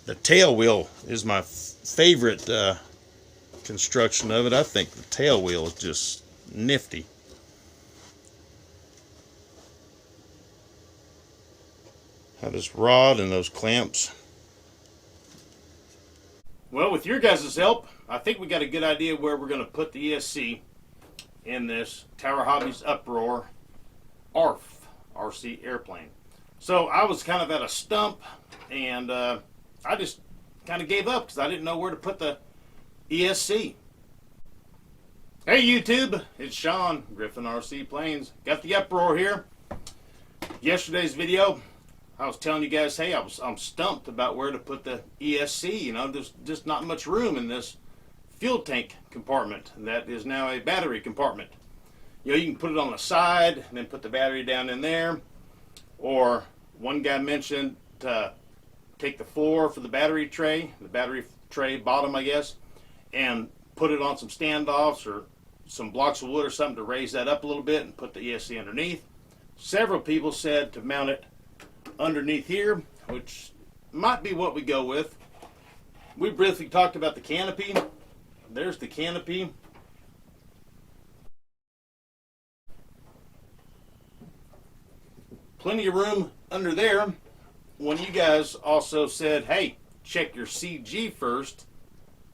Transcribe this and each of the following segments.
The tail wheel is my favorite construction of it. I think the tail wheel is just nifty. How this rod and those clamps. Well, with your guys' help, I think we got a good idea where we're going to put the ESC in this Tower Hobbies Uproar ARF RC airplane. So I was kind of at a stump, and I just kind of gave up because I didn't know where to put the ESC. Hey YouTube, it's Sean, Griffin RC Planes. Got the Uproar here. Yesterday's video, I was telling you guys, hey, I'm stumped about where to put the ESC. You know, there's just not much room in this fuel tank compartment that is now a battery compartment. You know, you can put it on the side and then put the battery down in there. Or one guy mentioned to take the floor for the battery tray bottom, I guess, and put it on some standoffs or some blocks of wood or something to raise that up a little bit and put the ESC underneath. Several people said to mount it underneath here, which might be what we go with. We briefly talked about the canopy. There's the canopy. Plenty of room under there. When you guys also said, hey, check your CG first,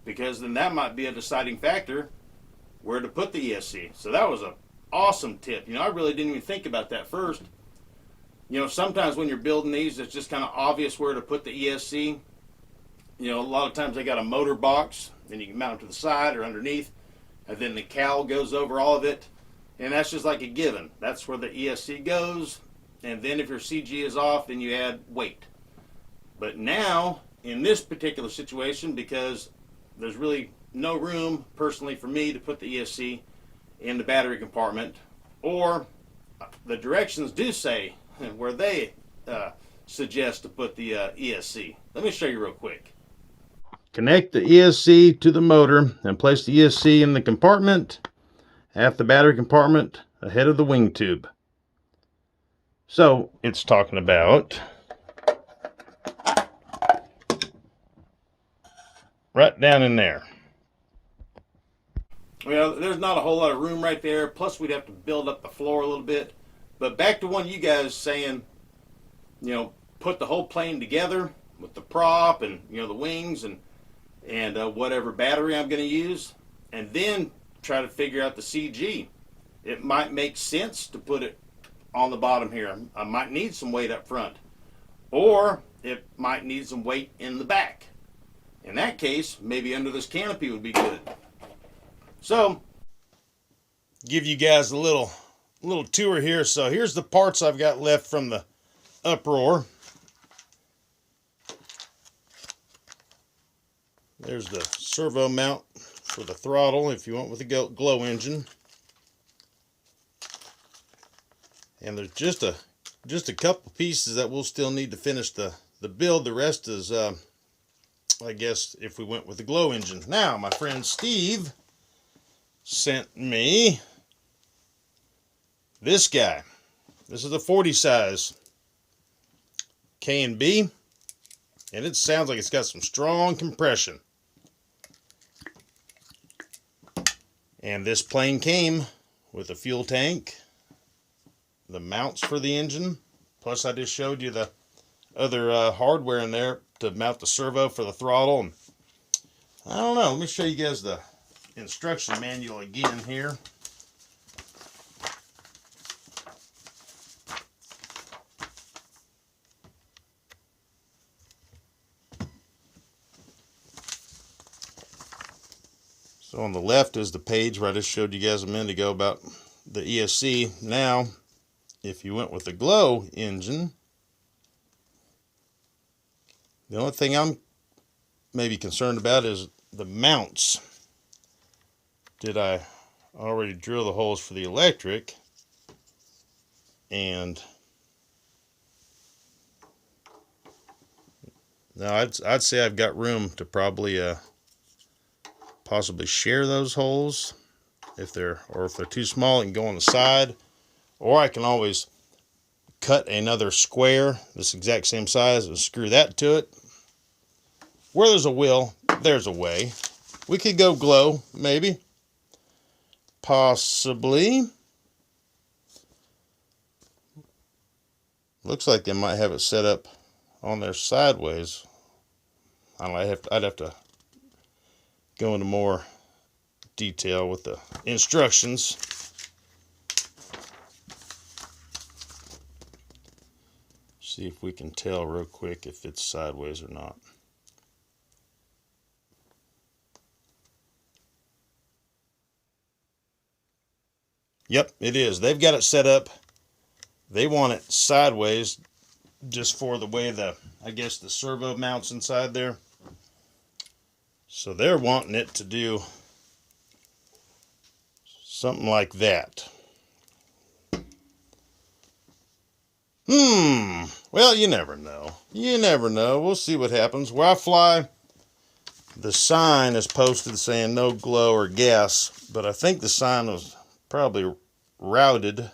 because then that might be a deciding factor where to put the ESC. So that was an awesome tip. You know, I really didn't even think about that first. You know, sometimes when you're building these, it's just kind of obvious where to put the ESC. You know, a lot of times they got a motor box, and you can mount it to the side or underneath, and then the cowl goes over all of it, and that's just like a given. That's where the ESC goes, and then if your CG is off, then you add weight. But now, in this particular situation, because there's really no room, personally, for me to put the ESC in the battery compartment, or the directions do say where they suggest to put the ESC. Let me show you real quick. Connect the ESC to the motor and place the ESC in the compartment at the battery compartment ahead of the wing tube. So it's talking about right down in there. Well, there's not a whole lot of room right there. Plus, we'd have to build up the floor a little bit. But back to one of you guys saying, you know, put the whole plane together with the prop and, you know, the wings and whatever battery I'm going to use, and then try to figure out the CG. It might make sense to put it on the bottom here. I might need some weight up front, or it might need some weight in the back. In that case, maybe under this canopy would be good. So, give you guys a little tour here. So here's the parts I've got left from the Uproar. There's the servo mount for the throttle if you want with a glow engine. And there's just a couple pieces that we'll still need to finish the build. The rest is, I guess, if we went with the glow engine. Now, my friend Steve sent me this guy. This is a 40 size K&B, and it sounds like it's got some strong compression. And this plane came with a fuel tank, the mounts for the engine, plus I just showed you the other hardware in there to mount the servo for the throttle. And I don't know, let me show you guys the instruction manual again here. So on the left is the page where I just showed you guys a minute ago about the ESC. Now, if you went with the glow engine, the only thing I'm maybe concerned about is the mounts. Did I already drill the holes for the electric? And now I'd say I've got room to probably possibly share those holes if they're too small and go on the side, or I can always cut another square this exact same size and screw that to it. where there's a will, there's a way. We could go glow, maybe. Possibly. Looks like they might have it set up on there sideways. I don't know, I'd have to go into more detail with the instructions. See if we can tell real quick if it's sideways or not. Yep, it is. They've got it set up. They want it sideways just for the way I guess the servo mounts inside there. So they're wanting it to do something like that. Well, you never know. You never know. We'll see what happens. Where I fly, the sign is posted saying no glow or gas, but I think the sign was probably routed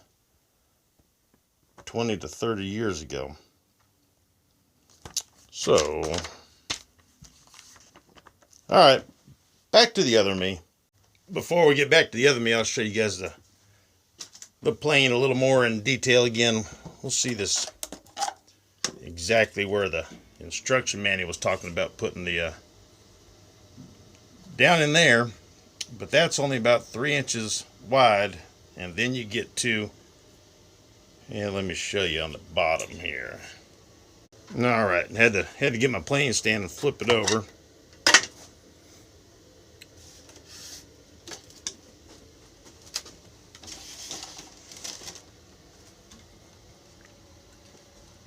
20 to 30 years ago. So, alright, back to the other me. Before we get back to the other me, I'll show you guys the plane a little more in detail again. We'll see this exactly where the instruction manual was talking about putting the down in there, but that's only about 3 inches wide, and then you get to, yeah, let me show you on the bottom here. All right, had to get my plane stand and flip it over.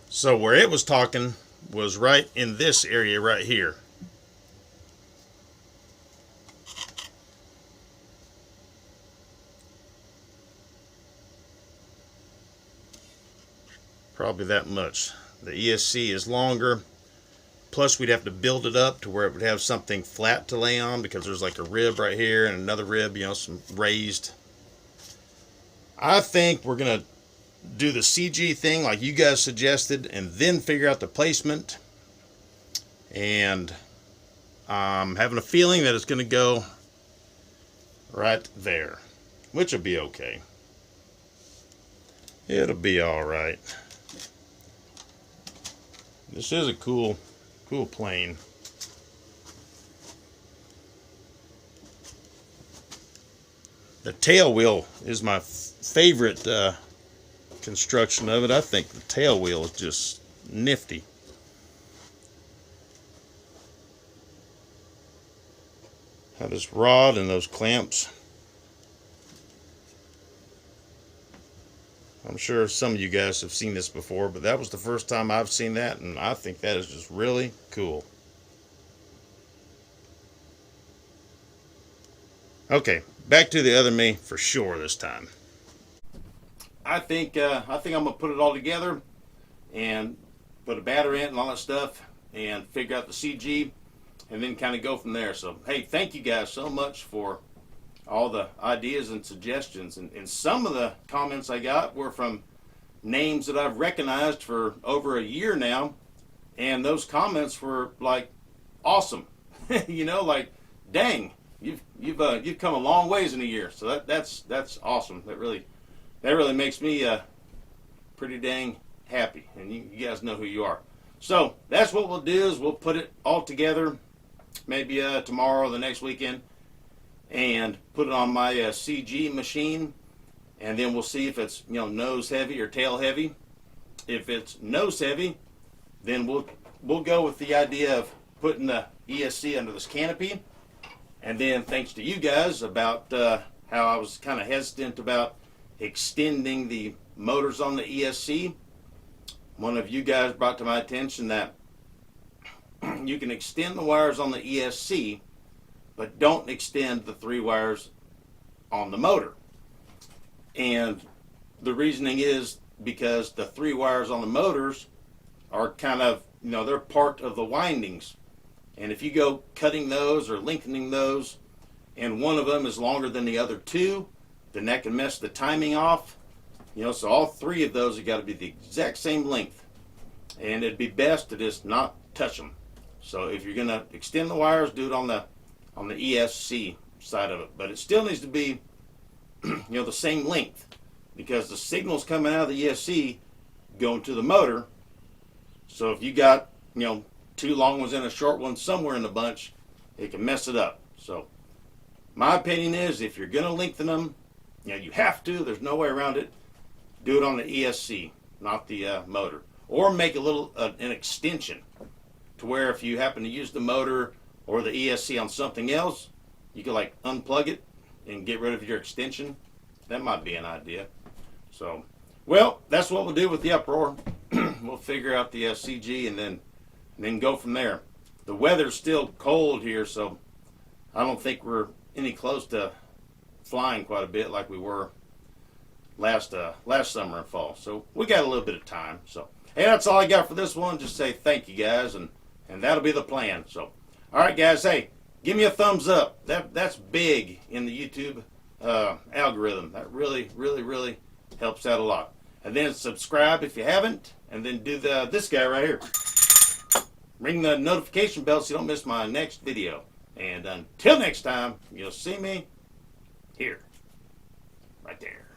So where it was talking was right in this area right here. Probably that much. The ESC is longer, plus we'd have to build it up to where it would have something flat to lay on, because there's like a rib right here and another rib, you know, some raised. I think we're gonna do the CG thing like you guys suggested, and then figure out the placement. And I'm having a feeling that it's gonna go right there, which will be okay. It'll be all right. This is a cool plane. The tail wheel is my favorite construction of it. I think the tail wheel is just nifty. Have this rod and those clamps. I'm sure some of you guys have seen this before, but that was the first time I've seen that, and I think that is just really cool. Okay, back to the other me for sure this time. I think I'm gonna put it all together and put a battery in it and all that stuff and figure out the CG and then kind of go from there. So hey, thank you guys so much for all the ideas and suggestions, and some of the comments I got were from names that I've recognized for over a year now, and those comments were like awesome. You know, like dang, you've come a long ways in a year. So that's awesome. That really makes me pretty dang happy, and you guys know who you are. So that's what we'll do, is we'll put it all together maybe tomorrow or the next weekend, and put it on my CG machine, and then we'll see if it's, you know, nose heavy or tail heavy. If it's nose heavy, then we'll go with the idea of putting the ESC under this canopy. And then thanks to you guys about how I was kind of hesitant about extending the motors on the ESC, one of you guys brought to my attention that you can extend the wires on the ESC, but don't extend the 3 wires on the motor. And the reasoning is because the 3 wires on the motors are kind of, you know, they're part of the windings. And if you go cutting those or lengthening those, and one of them is longer than the other 2, then that can mess the timing off. You know, so all 3 of those have got to be the exact same length. And it'd be best to just not touch them. So if you're going to extend the wires, do it on the ESC side of it. But it still needs to be, the same length, because the signals coming out of the ESC going to the motor. So if you got, two long ones and a short one somewhere in the bunch, it can mess it up. So my opinion is, if you're going to lengthen them, you have to. There's no way around it. Do it on the ESC, not the motor. Or make a little an extension to where if you happen to use the motor or the ESC on something else, you can like unplug it and get rid of your extension. That might be an idea. So, well, that's what we'll do with the Uproar. We'll figure out the CG and then go from there. The weather's still cold here, so I don't think we're any close to flying quite a bit like we were last summer and fall. So we got a little bit of time. So hey, that's all I got for this one. Just say thank you guys, and that'll be the plan. So all right guys, hey, give me a thumbs up. That's big in the YouTube algorithm. That really helps out a lot. And then subscribe if you haven't, and then do this guy right here. Ring the notification bell so you don't miss my next video. And until next time, you'll see me here, right there.